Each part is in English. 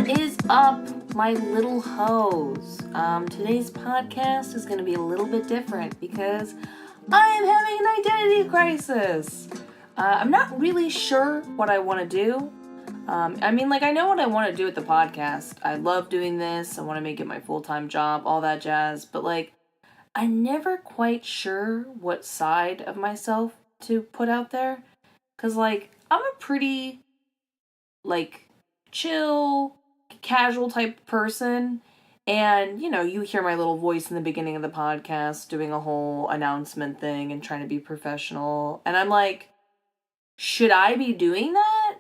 What is up, my little hoes? Today's podcast is going to be a little bit different because I am having an identity crisis. I'm not really sure what I want to do. I know what I want to do with the podcast. I love doing this. I want to make it my full-time job, all that jazz. But, I'm never quite sure what side of myself to put out there. Because, I'm a pretty, chill, casual type person. And, you hear my little voice in the beginning of the podcast doing a whole announcement thing and trying to be professional. And I'm like, should I be doing that?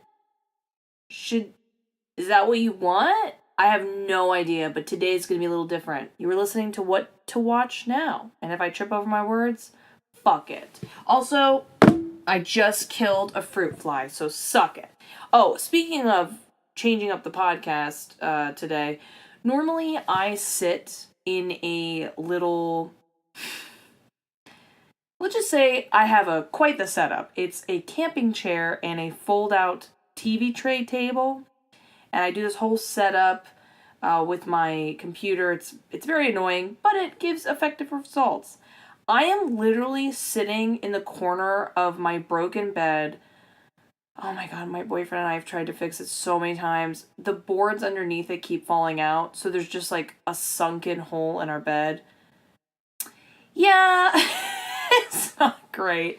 Is that what you want? I have no idea, but today's going to be a little different. You were listening to What to Watch Now. And if I trip over my words, fuck it. Also, I just killed a fruit fly, so suck it. Oh, speaking of changing up the podcast today, normally I sit in a little... Let's just say I have quite the setup. It's a camping chair and a fold-out TV tray table. And I do this whole setup with my computer. It's very annoying, but it gives effective results. I am literally sitting in the corner of my broken bed. Oh my god, my boyfriend and I have tried to fix it so many times. The boards underneath it keep falling out, so there's just a sunken hole in our bed. Yeah, it's not great.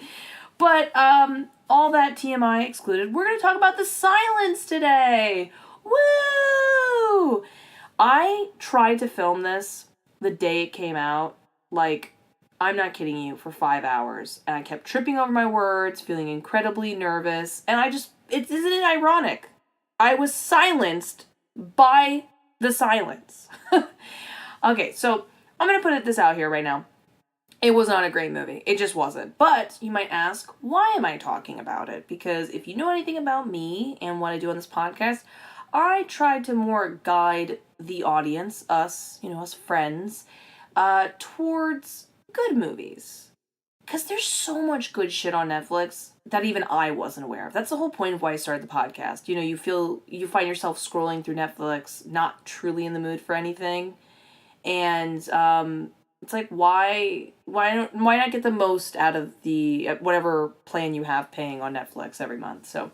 But all that TMI excluded, we're going to talk about The Silence today. Woo! I tried to film this the day it came out. I'm not kidding you, for 5 hours. And I kept tripping over my words, feeling incredibly nervous. And isn't it ironic? I was silenced by the silence. Okay, so I'm going to put this out here right now. It was not a great movie. It just wasn't. But you might ask, why am I talking about it? Because if you know anything about me and what I do on this podcast, I try to more guide the audience, us friends, towards good movies. Because there's so much good shit on Netflix that even I wasn't aware of. That's the whole point of why I started the podcast. You find yourself scrolling through Netflix, not truly in the mood for anything. And, it's why not get the most out of the whatever plan you have paying on Netflix every month? So,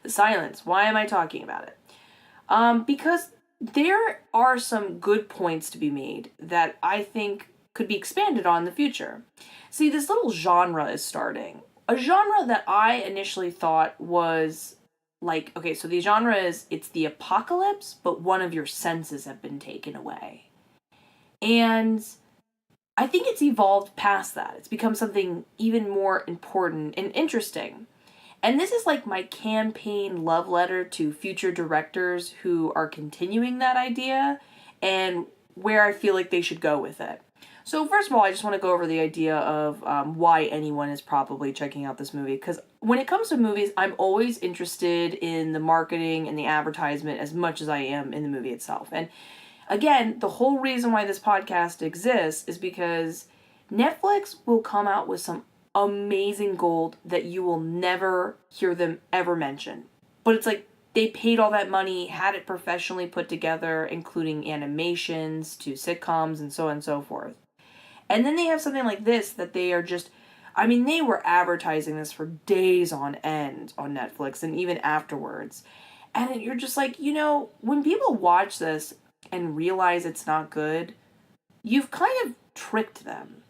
The Silence. Why am I talking about it? Because there are some good points to be made that I think could be expanded on in the future. See, this little genre is starting. A genre that I initially thought was okay, so the genre is, it's the apocalypse, but one of your senses have been taken away. And I think it's evolved past that. It's become something even more important and interesting. And this is my campaign love letter to future directors who are continuing that idea and where I feel like they should go with it. So first of all, I just want to go over the idea of why anyone is probably checking out this movie. Because when it comes to movies, I'm always interested in the marketing and the advertisement as much as I am in the movie itself. And again, the whole reason why this podcast exists is because Netflix will come out with some amazing gold that you will never hear them ever mention. But it's they paid all that money, had it professionally put together, including animations to sitcoms and so on and so forth. And then they have something like this that they are just... they were advertising this for days on end on Netflix and even afterwards. And you're just when people watch this and realize it's not good, you've kind of tricked them.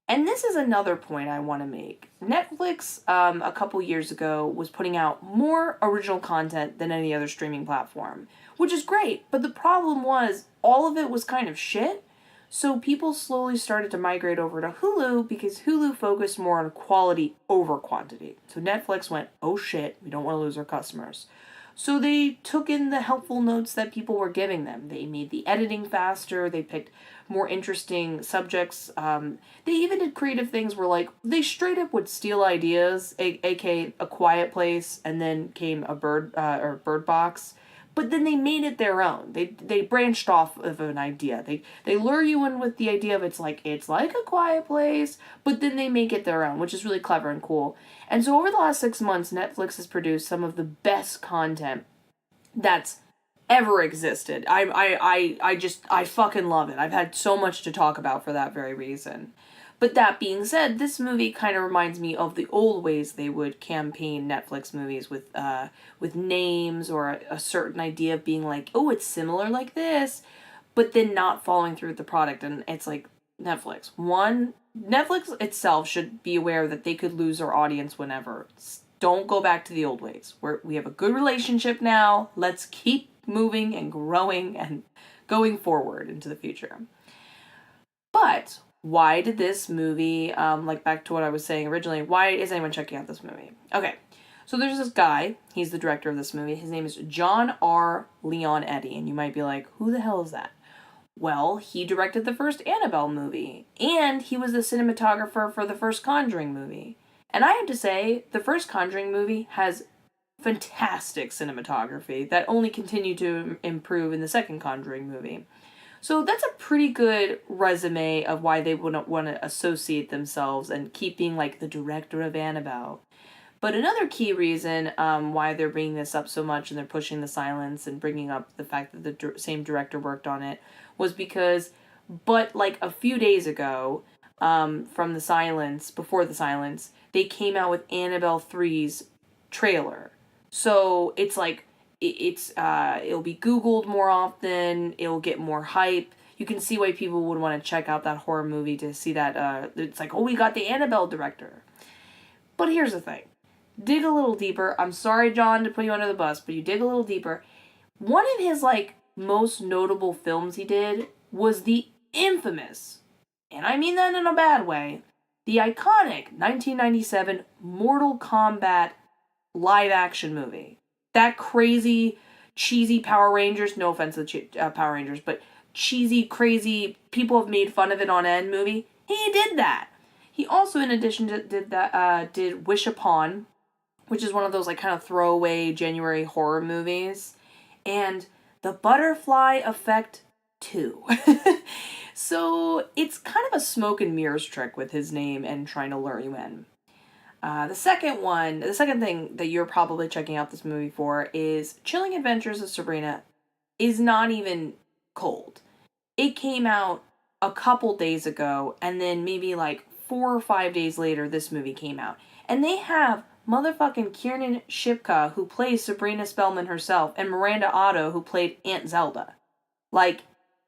And this is another point I want to make. Netflix, a couple years ago, was putting out more original content than any other streaming platform, which is great, but the problem was all of it was kind of shit, so people slowly started to migrate over to Hulu because Hulu focused more on quality over quantity. So Netflix went, oh shit, we don't want to lose our customers. So they took in the helpful notes that people were giving them. They made the editing faster. They picked more interesting subjects. They even did creative things where they straight up would steal ideas, aka A Quiet Place, and then came a Bird Box. But then they made it their own. They branched off of an idea. They lure you in with the idea of it's like A Quiet Place, but then they make it their own, which is really clever and cool. And so over the last 6 months, Netflix has produced some of the best content that's ever existed. I fucking love it. I've had so much to talk about for that very reason. But that being said, this movie kind of reminds me of the old ways they would campaign Netflix movies with names or a certain idea of being like, oh, it's similar like this, but then not following through with the product. And it's like, Netflix. One, Netflix itself should be aware that they could lose their audience whenever. Don't go back to the old ways. We have a good relationship now. Let's keep moving and growing and going forward into the future. But why did this movie, like back to what I was saying originally, why is anyone checking out this movie? Okay, so there's this guy, he's the director of this movie, his name is John R. Leonetti, and you might be like, who the hell is that? Well, he directed the first Annabelle movie, and he was the cinematographer for the first Conjuring movie. And I have to say, the first Conjuring movie has fantastic cinematography that only continued to improve in the second Conjuring movie. So that's a pretty good resume of why they wouldn't want to associate themselves and keep being like the director of Annabelle. But another key reason why they're bringing this up so much and they're pushing the silence and bringing up the fact that the same director worked on it was because, but like a few days ago, from the silence, before the silence, they came out with Annabelle 3's trailer. So it's like, it'll be Googled more often, it'll get more hype. You can see why people would want to check out that horror movie to see that, it's like, oh, we got the Annabelle director. But here's the thing. Dig a little deeper. I'm sorry, John, to put you under the bus, but you dig a little deeper. One of his, like, most notable films he did was the infamous, and I mean that in a bad way, the iconic 1997 Mortal Kombat live-action movie. That crazy, cheesy Power Rangers, no offense to the Power Rangers, but cheesy, crazy, people have made fun of it on end movie. He did that. He also, in addition to did Wish Upon, which is one of those like kind of throwaway January horror movies, and The Butterfly Effect 2. So it's kind of a smoke and mirrors trick with his name and trying to lure you in. The second thing that you're probably checking out this movie for is Chilling Adventures of Sabrina is not even cold. It came out a couple days ago, and then maybe like 4 or 5 days later, this movie came out. And they have motherfucking Kiernan Shipka, who plays Sabrina Spellman herself, and Miranda Otto, who played Aunt Zelda. Like,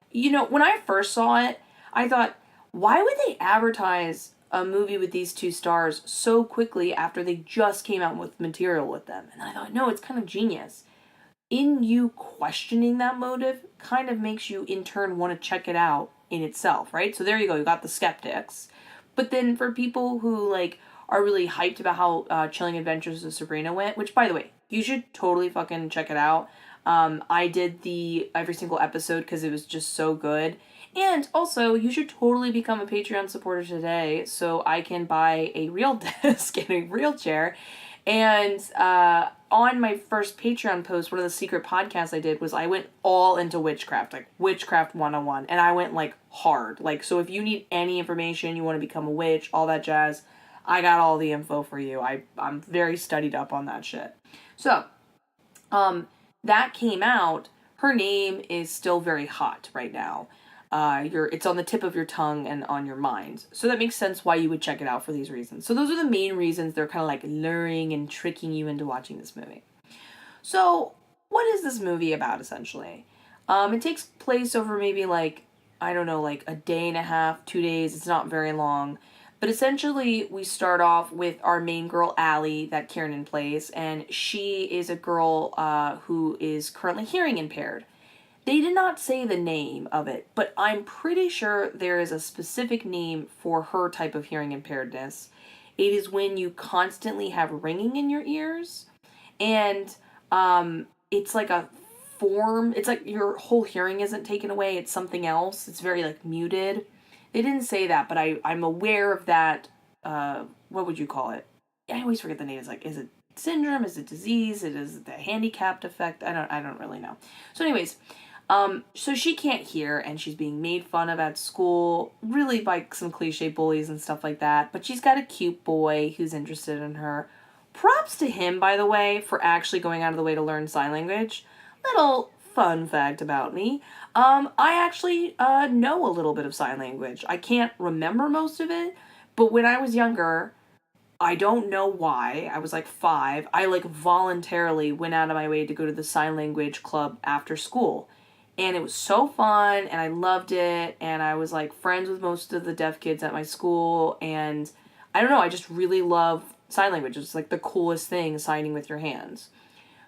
you know, when I first saw it, I thought, why would they advertise a movie with these two stars so quickly after they just came out with material with them? And I thought, no, it's kind of genius. In you questioning that motive kind of makes you in turn want to check it out in itself, right? So there you go, you got the skeptics. But then for people who like are really hyped about how Chilling Adventures of Sabrina went, which by the way, you should totally fucking check it out. I did every single episode because it was just so good. And also, you should totally become a Patreon supporter today so I can buy a real desk and a real chair. And on my first Patreon post, one of the secret podcasts I did was I went all into witchcraft, like Witchcraft 101. And I went like hard. Like, so if you need any information, you want to become a witch, all that jazz, I got all the info for you. I'm very studied up on that shit. So, that came out. Her name is still very hot right now. It's on the tip of your tongue and on your mind. So that makes sense why you would check it out for these reasons. So those are the main reasons they're kind of like luring and tricking you into watching this movie. So what is this movie about essentially? It takes place over maybe like, I don't know, like a day and a half, 2 days. It's not very long. But essentially, we start off with our main girl, Allie, that Kiernan plays, and she is a girl who is currently hearing impaired. They did not say the name of it, but I'm pretty sure there is a specific name for her type of hearing impairedness. It is when you constantly have ringing in your ears, and it's like a form, it's like your whole hearing isn't taken away, it's something else. It's very like muted. They didn't say that, but I'm aware of that, what would you call it? I always forget the name. It's like, is it syndrome? Is it disease? Is it the handicapped effect? I don't really know. So anyways, so she can't hear, and she's being made fun of at school, really by some cliche bullies and stuff like that, but she's got a cute boy who's interested in her. Props to him, by the way, for actually going out of the way to learn sign language. Little fun fact about me. I actually know a little bit of sign language. I can't remember most of it, but when I was younger, I don't know why. I was like 5. I like voluntarily went out of my way to go to the sign language club after school. And it was so fun and I loved it and I was like friends with most of the deaf kids at my school and I don't know, I just really love sign language. It's like the coolest thing, signing with your hands.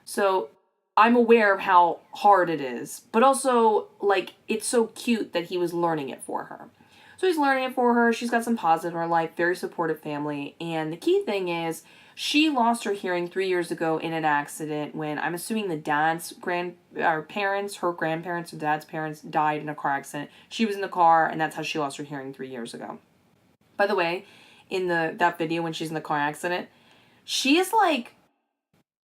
So I'm aware of how hard it is, but also like it's so cute that he was learning it for her. So he's learning it for her. She's got some positive in her life, very supportive family. And the key thing is she lost her hearing 3 years ago in an accident when I'm assuming the dad's parents, her grandparents or dad's parents died in a car accident. She was in the car and that's how she lost her hearing 3 years ago. By the way, in that video when she's in the car accident, she is like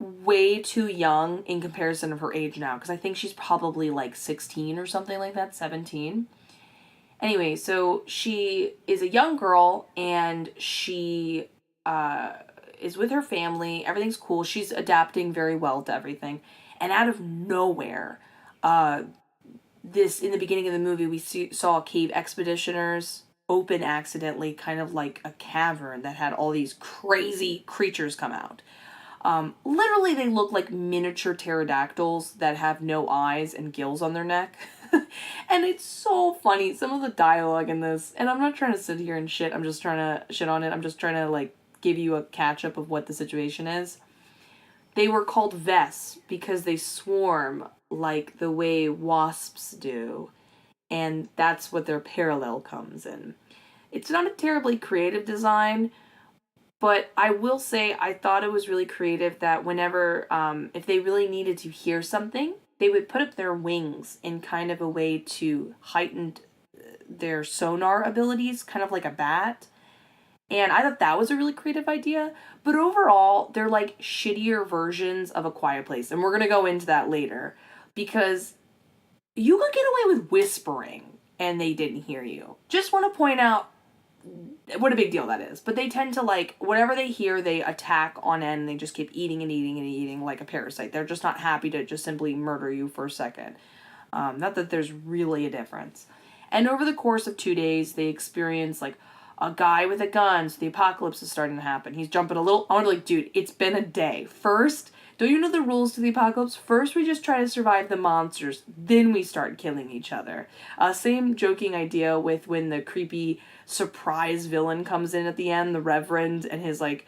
way too young in comparison of her age now because I think she's probably like 16 or something like that, 17. Anyway, so she is a young girl and she is with her family. Everything's cool. She's adapting very well to everything. And out of nowhere, in the beginning of the movie, we saw cave expeditioners open accidentally, kind of like a cavern that had all these crazy creatures come out. Literally, they look like miniature pterodactyls that have no eyes and gills on their neck. And it's so funny. Some of the dialogue in this, and I'm not trying to sit here and shit. I'm just trying to shit on it. I'm just trying to, like, give you a catch-up of what the situation is. They were called Vesps because they swarm like the way wasps do. And that's what their parallel comes in. It's not a terribly creative design, but I will say I thought it was really creative that whenever, if they really needed to hear something, they would put up their wings in kind of a way to heighten their sonar abilities, kind of like a bat. And I thought that was a really creative idea. But overall, they're like shittier versions of A Quiet Place. And we're going to go into that later. Because you could get away with whispering and they didn't hear you. Just want to point out what a big deal that is. But they tend to like, whatever they hear, they attack on end. And they just keep eating and eating and eating like a parasite. They're just not happy to just simply murder you for a second. Not that there's really a difference. And over the course of 2 days, they experience like a guy with a gun. So the apocalypse is starting to happen. He's jumping a little. I was like, dude, it's been a day. First, don't you know the rules to the apocalypse? First, we just try to survive the monsters. Then we start killing each other. Same joking idea with when the creepy surprise villain comes in at the end, the Reverend and his like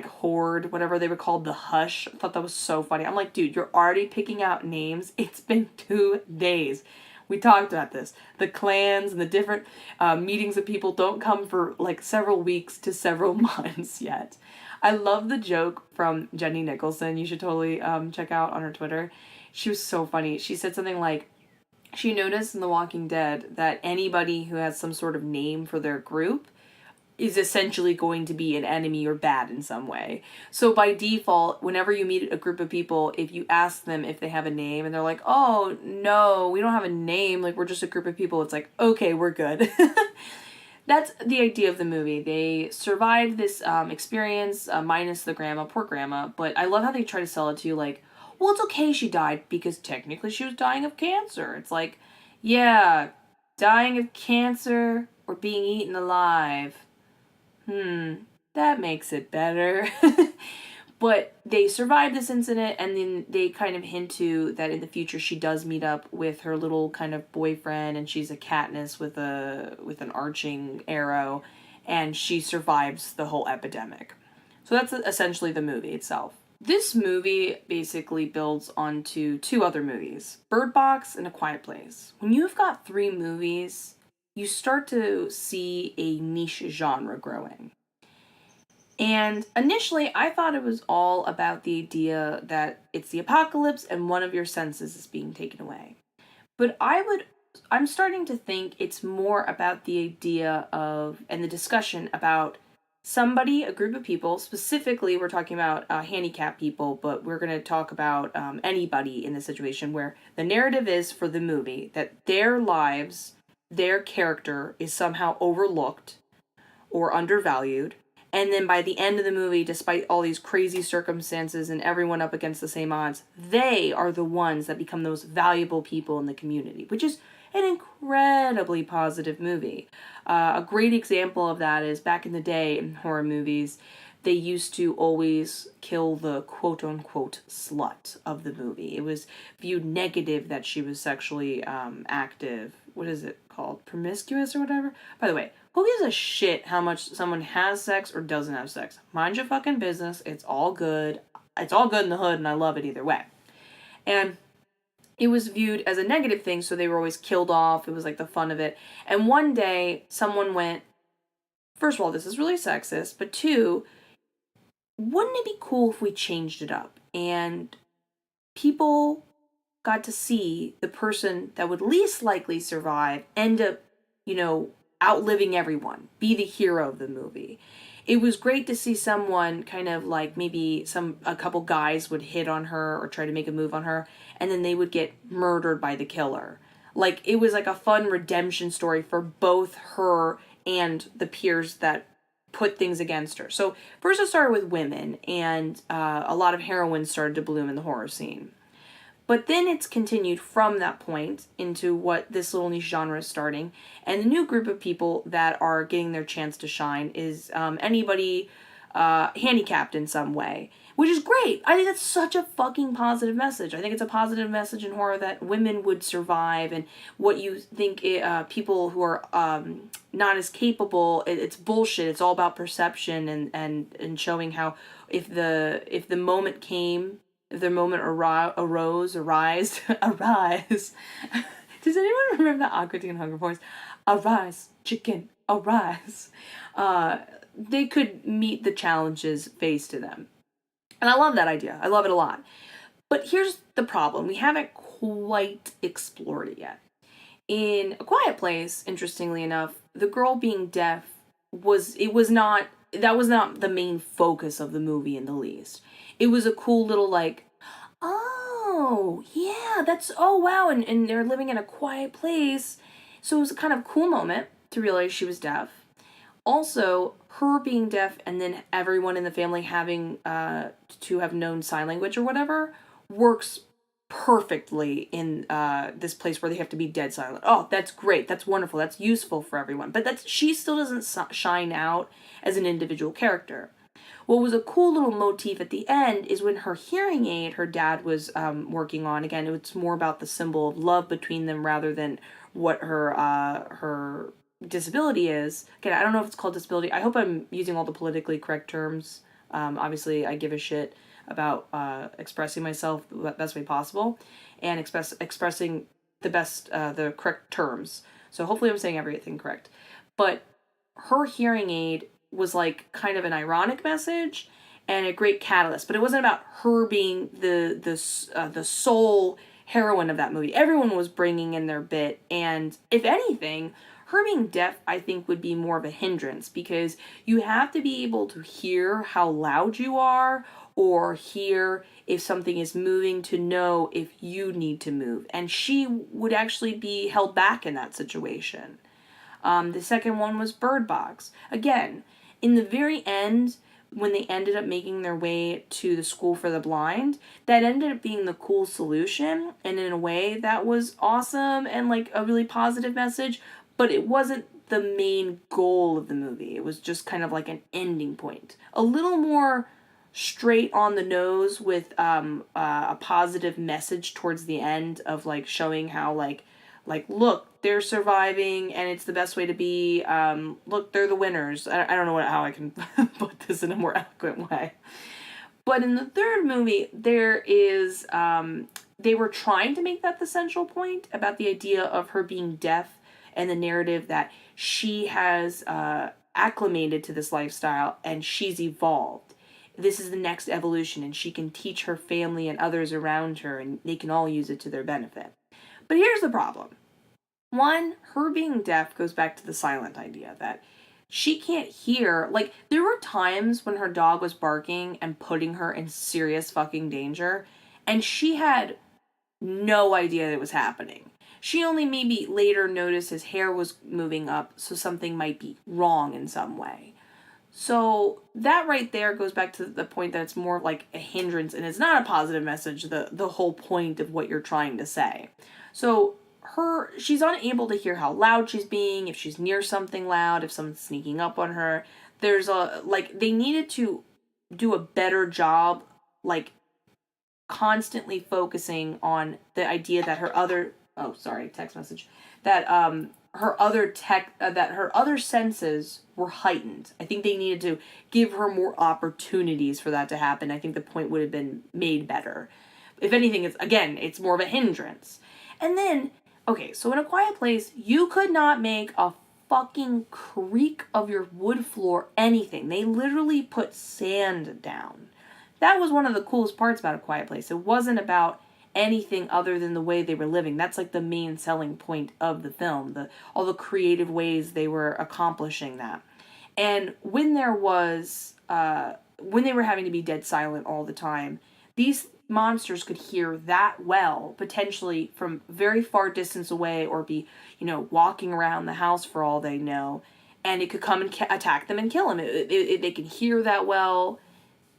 horde, whatever they were called, the Hush. I thought that was so funny. I'm like, dude, you're already picking out names. It's been 2 days. We talked about this. The clans and the different meetings of people don't come for like several weeks to several months yet. I love the joke from Jenny Nicholson. You should totally check out on her Twitter. She was so funny. She said something like, she noticed in The Walking Dead that anybody who has some sort of name for their group is essentially going to be an enemy or bad in some way. So by default, whenever you meet a group of people, if you ask them if they have a name and they're like, oh, no, we don't have a name, like we're just a group of people, it's like, okay, we're good. That's the idea of the movie. They survived this experience, minus the grandma, poor grandma, but I love how they try to sell it to you like, well, it's okay she died because technically she was dying of cancer. It's like, yeah, dying of cancer or being eaten alive. That makes it better. But they survived this incident, and then they kind of hint to that in the future she does meet up with her little kind of boyfriend, and she's a Katniss with an arching arrow, and she survives the whole epidemic. So that's essentially the movie itself. This movie basically builds onto 2 other movies, Bird Box and A Quiet Place. When you've got 3 movies, you start to see a niche genre growing. And initially, I thought it was all about the idea that it's the apocalypse and one of your senses is being taken away. But I'm starting to think it's more about the idea of, and the discussion about somebody, a group of people, specifically we're talking about handicapped people, but we're going to talk about anybody in the situation where the narrative is for the movie that their lives, their character is somehow overlooked or undervalued, And then by the end of the movie, despite all these crazy circumstances and everyone up against the same odds, they are the ones that become the most valuable people in the community, which is an incredibly positive movie. A great example of that is back in the day in horror movies, they used to always kill the quote-unquote slut of the movie. It was viewed negative that she was sexually active. What is it called? Promiscuous or whatever? By the way, who gives a shit how much someone has sex or doesn't have sex? Mind your fucking business. It's all good. It's all good in the hood, and I love it either way. And it was viewed as a negative thing, so they were always killed off. It was like the fun of it. And one day, someone went, first of all, this is really sexist, but two, wouldn't it be cool if we changed it up? And people got to see the person that would least likely survive end up, outliving everyone, be the hero of the movie. It was great to see someone kind of like maybe a couple guys would hit on her or try to make a move on her, and then they would get murdered by the killer. Like, it was like a fun redemption story for both her and the peers that put things against her. So first it started with women, and a lot of heroines started to bloom in the horror scene. But then it's continued from that point into what this little niche genre is starting. And the new group of people that are getting their chance to shine is anybody handicapped in some way, which is great. I think that's such a fucking positive message. I think it's a positive message in horror that women would survive, and what you think people who are not as capable, it's bullshit. It's all about perception and showing how if the moment came, if the moment arise. Does anyone remember that awkward thing in Hunger Force? Arise, chicken, arise. They could meet the challenges faced to them. And I love that idea. I love it a lot. But here's the problem. We haven't quite explored it yet. In A Quiet Place, interestingly enough, the girl being deaf was not the main focus of the movie in the least. It was a cool little oh, yeah, oh, wow, and they're living in a quiet place. So it was a kind of cool moment to realize she was deaf. Also, her being deaf and then everyone in the family having to have known sign language or whatever works perfectly in this place where they have to be dead silent. Oh, that's great. That's wonderful. That's useful for everyone. But she still doesn't shine out as an individual character. What was a cool little motif at the end is when her hearing aid her dad was working on. Again, it's more about the symbol of love between them rather than what her disability is. Again, I don't know if it's called disability. I hope I'm using all the politically correct terms. Obviously, I give a shit about expressing myself the best way possible and expressing the correct terms. So hopefully I'm saying everything correct. But her hearing aid was like kind of an ironic message and a great catalyst, but it wasn't about her being the sole heroine of that movie. Everyone was bringing in their bit, and if anything, her being deaf, I think, would be more of a hindrance, because you have to be able to hear how loud you are or hear if something is moving to know if you need to move, and she would actually be held back in that situation. The second one was Bird Box. Again, in the very end, when they ended up making their way to the school for the blind, that ended up being the cool solution, and in a way that was awesome and like a really positive message, but it wasn't the main goal of the movie. It was just kind of like an ending point. A little more straight on the nose with a positive message towards the end of like showing how like look, they're surviving and it's the best way to be. Look, they're the winners. I don't know how I can put this in a more eloquent way. But in the third movie, there is, they were trying to make that the central point about the idea of her being deaf and the narrative that she has acclimated to this lifestyle and she's evolved. This is the next evolution and she can teach her family and others around her and they can all use it to their benefit. But here's the problem. One, her being deaf goes back to the silent idea that she can't hear. Like, there were times when her dog was barking and putting her in serious fucking danger, and she had no idea that it was happening. She only maybe later noticed his hair was moving up, so something might be wrong in some way. So that right there goes back to the point that it's more like a hindrance and it's not a positive message, the whole point of what you're trying to say. So she's unable to hear how loud she's being, if she's near something loud, if someone's sneaking up on her. There's they needed to do a better job, like, constantly focusing on the idea that text message, that that her other senses were heightened. I think they needed to give her more opportunities for that to happen. I think the point would have been made better. If anything, it's more of a hindrance. And then, okay, so in A Quiet Place, you could not make a fucking creak of your wood floor anything. They literally put sand down. That was one of the coolest parts about A Quiet Place. It wasn't about anything other than the way they were living. That's like the main selling point of the film, all the creative ways they were accomplishing that. And when they were having to be dead silent all the time, these monsters could hear that well, potentially from very far distance away, or be, walking around the house for all they know, and it could come and attack them and kill them. They can hear that well.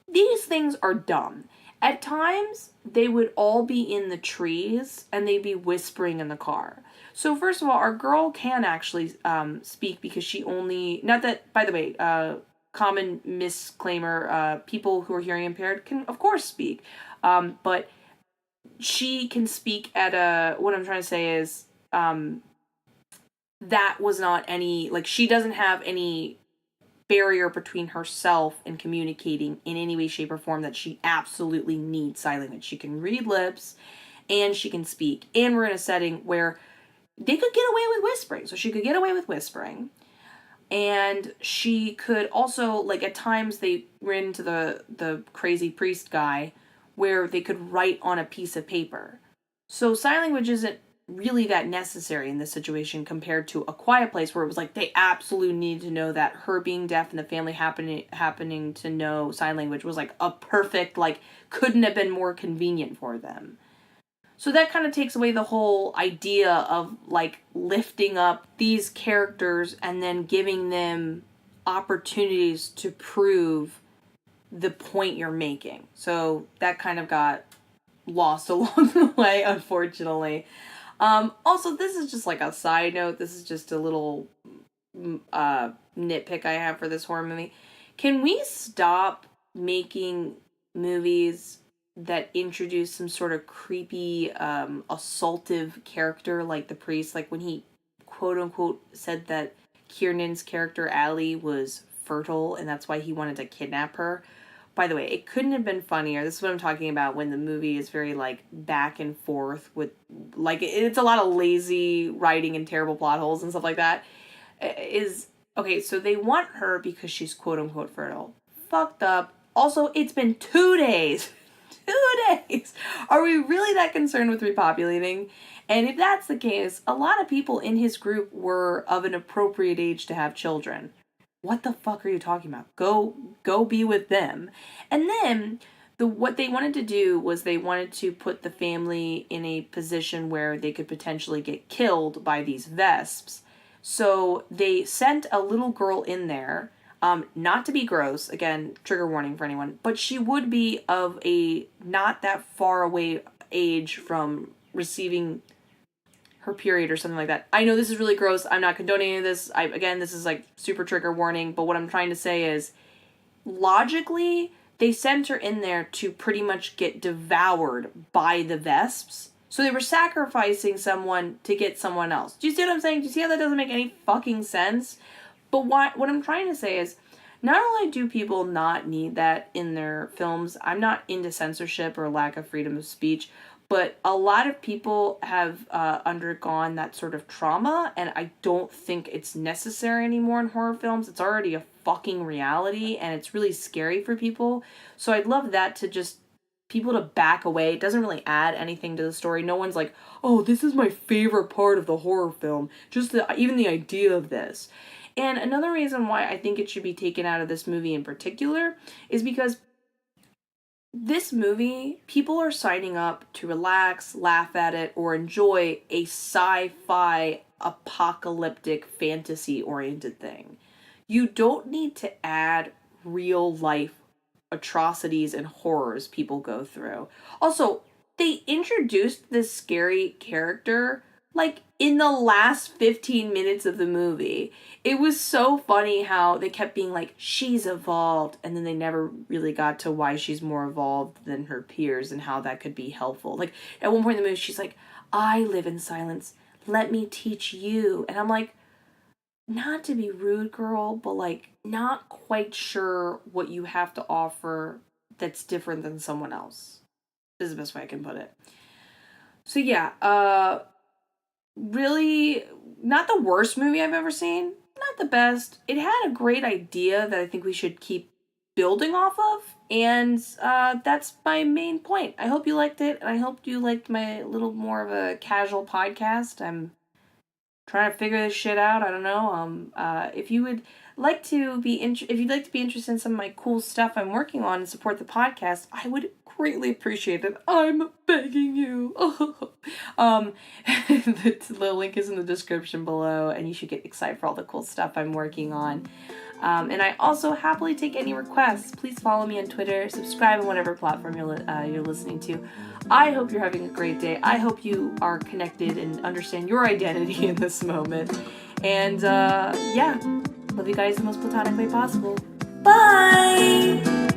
These things are dumb. At times, they would all be in the trees, and they'd be whispering in the car. So first of all, our girl can actually speak, because she only... Not that, by the way, common misclaimer, people who are hearing impaired can, of course, speak. But she can speak at what I'm trying to say is, that was not any... Like, she doesn't have any barrier between herself and communicating in any way, shape, or form that she absolutely needs sign language. She can read lips, and she can speak. And we're in a setting where they could get away with whispering. So she could get away with whispering. And she could also, like, at times they ran into the crazy priest guy where they could write on a piece of paper. So sign language isn't really that necessary in this situation compared to A Quiet Place, where it was like they absolutely needed to know that her being deaf and the family happening to know sign language was like a perfect, like, couldn't have been more convenient for them. So that kind of takes away the whole idea of, like, lifting up these characters and then giving them opportunities to prove the point you're making. So that kind of got lost along the way, unfortunately. Also, this is just like a side note. This is just a little nitpick I have for this horror movie. Can we stop making movies that introduce some sort of creepy, assaultive character like the priest? Like when he, quote unquote, said that Kiernan's character, Allie, was fertile and that's why he wanted to kidnap her. By the way, it couldn't have been funnier. This is what I'm talking about when the movie is very, like, back and forth with, like, it's a lot of lazy writing and terrible plot holes and stuff like that. Okay, so they want her because she's quote-unquote fertile. Fucked up. Also, it's been 2 days. 2 days! Are we really that concerned with repopulating? And if that's the case, a lot of people in his group were of an appropriate age to have children. What the fuck are you talking about? Go be with them. And then what they wanted to do was they wanted to put the family in a position where they could potentially get killed by these Vesps. So they sent a little girl in there, not to be gross, again, trigger warning for anyone, but she would be of a not that far away age from receiving her period or something like that. I know this is really gross. I'm not condoning any of this. Again, this is like super trigger warning, but what I'm trying to say is, logically, they sent her in there to pretty much get devoured by the Vesps. So they were sacrificing someone to get someone else. Do you see what I'm saying? Do you see how that doesn't make any fucking sense? But what I'm trying to say is, not only do people not need that in their films, I'm not into censorship or lack of freedom of speech, but a lot of people have undergone that sort of trauma, and I don't think it's necessary anymore in horror films. It's already a fucking reality, and it's really scary for people. So I'd love that to just... people to back away. It doesn't really add anything to the story. No one's like, oh, this is my favorite part of the horror film. Just even the idea of this. And another reason why I think it should be taken out of this movie in particular is because this movie, people are signing up to relax, laugh at it, or enjoy a sci-fi, apocalyptic, fantasy-oriented thing. You don't need to add real life atrocities and horrors people go through. Also, they introduced this scary character like in the last 15 minutes of the movie. It was so funny how they kept being like, she's evolved, and then they never really got to why she's more evolved than her peers and how that could be helpful. Like, at one point in the movie, she's like, I live in silence. Let me teach you. And I'm like, not to be rude, girl, but like, not quite sure what you have to offer that's different than someone else. This is the best way I can put it. So yeah, really not the worst movie I've ever seen. Not the best. It had a great idea that I think we should keep building off of. And that's my main point. I hope you liked it. And I hope you liked my little more of a casual podcast. I'm trying to figure this shit out. I don't know. If you would like to be if you'd like to be interested in some of my cool stuff I'm working on and support the podcast, I would greatly appreciate it. I'm begging you. The link is in the description below, and you should get excited for all the cool stuff I'm working on. And I also happily take any requests. Please follow me on Twitter, subscribe on whatever platform you're listening to. I hope you're having a great day. I hope you are connected and understand your identity in this moment. And yeah, love you guys the most platonic way possible. Bye!